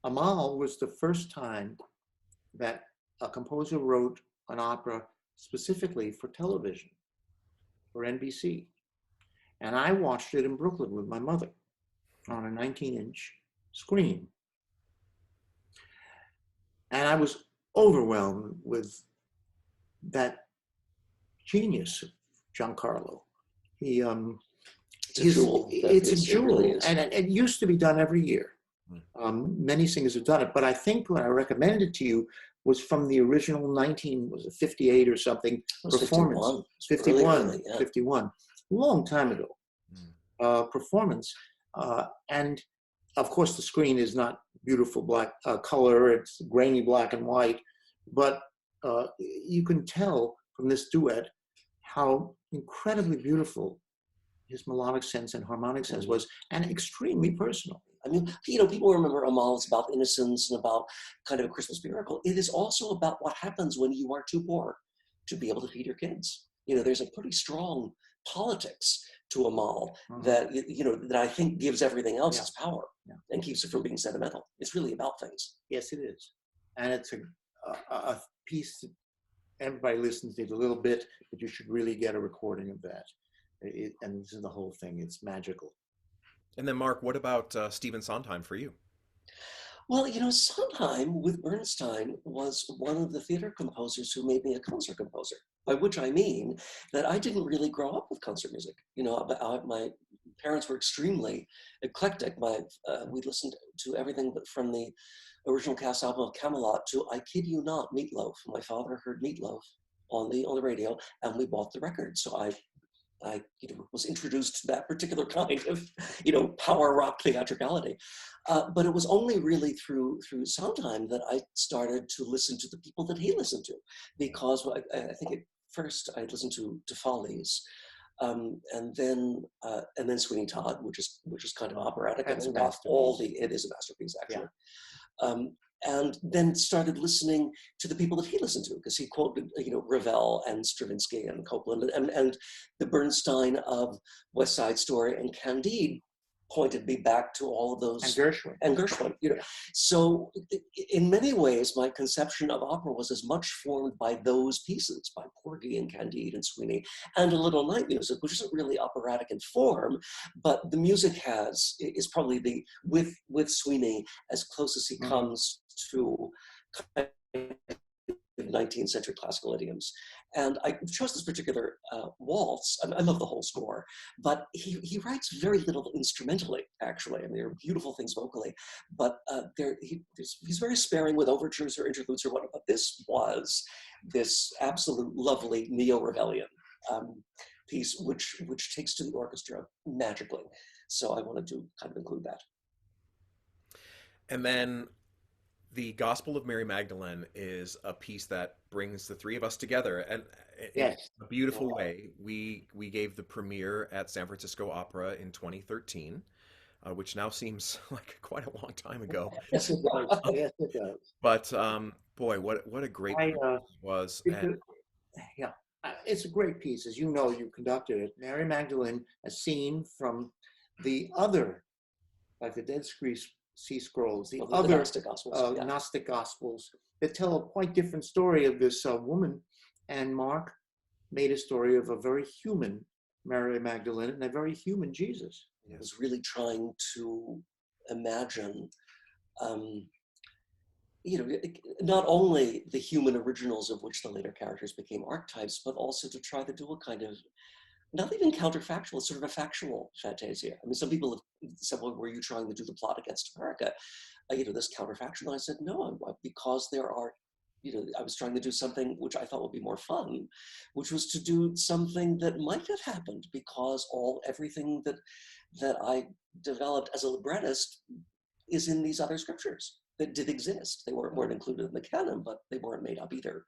Amahl was the first time that a composer wrote an opera specifically for television, for NBC. And I watched it in Brooklyn with my mother on a 19-inch screen. And I was overwhelmed with that genius of Giancarlo. It's a jewel. It's a jewel, it really is. and it used to be done every year. Many singers have done it, but I think when I recommended it to you was from the original 58 or something performance. 51, really, yeah. 51, long time ago. Performance, and of course the screen is not beautiful black color, it's grainy black and white, but you can tell from this duet how incredibly beautiful his melodic sense and harmonic sense was, and extremely personal. I mean, people remember Amahl is about innocence and about kind of a Christmas miracle. It is also about what happens when you are too poor to be able to feed your kids. There's a pretty strong politics to Amahl that that I think gives everything else its power and keeps it from being sentimental. It's really about things. Yes, it is, and it's a piece that everybody listens to it a little bit, but you should really get a recording of that. And this is the whole thing. It's magical. And then, Mark, what about Stephen Sondheim for you? Well, Sondheim with Bernstein was one of the theater composers who made me a concert composer, by which I mean that I didn't really grow up with concert music. My parents were extremely eclectic. We listened to everything but from the original cast album of Camelot to, I kid you not, Meatloaf. My father heard Meatloaf on the radio, and we bought the record. So I was introduced to that particular kind of, power rock theatricality. But it was only really through Sondheim that I started to listen to the people that he listened to, because I think at first I listened to Follies, and then Sweeney Todd, which is kind of operatic, and then it is a masterpiece actually. Yeah. And then started listening to the people that he listened to, because he quoted, Ravel and Stravinsky and Copland, and the Bernstein of West Side Story and Candide pointed me back to all of those. And Gershwin. So in many ways, my conception of opera was as much formed by those pieces, by Porgy and Candide and Sweeney, and a little night music, which isn't really operatic in form, but the music is probably with Sweeney as close as he comes to kind of 19th century classical idioms. And I chose this particular waltz. I love the whole score, but he writes very little instrumentally, actually. I mean, there are beautiful things vocally, but he's very sparing with overtures or interludes or whatever. But this was this absolute lovely neo-Ravellian piece, which takes to the orchestra magically. So I wanted to kind of include that. And then the Gospel of Mary Magdalene is a piece that brings the three of us together, and in a beautiful way. We gave the premiere at San Francisco Opera in 2013, which now seems like quite a long time ago. Yes, it does. Yes, it does. But boy, what a great piece it was. It's a great piece. As you know, you conducted it. Mary Magdalene, a scene from the other, like the Dead Sea Scrolls, the other Gnostic Gospels, Gnostic Gospels, that tell a quite different story of this woman. And Mark made a story of a very human Mary Magdalene and a very human Jesus. I was really trying to imagine, not only the human originals of which the later characters became archetypes, but also to try to do a kind of, not even counterfactual, sort of a factual fantasia. I mean, some people have said, well, were you trying to do the plot against America? This counterfactual. And I said, no, because there are, I was trying to do something which I thought would be more fun, which was to do something that might have happened, because everything that I developed as a librettist is in these other scriptures that did exist. They weren't included in the canon, but they weren't made up either.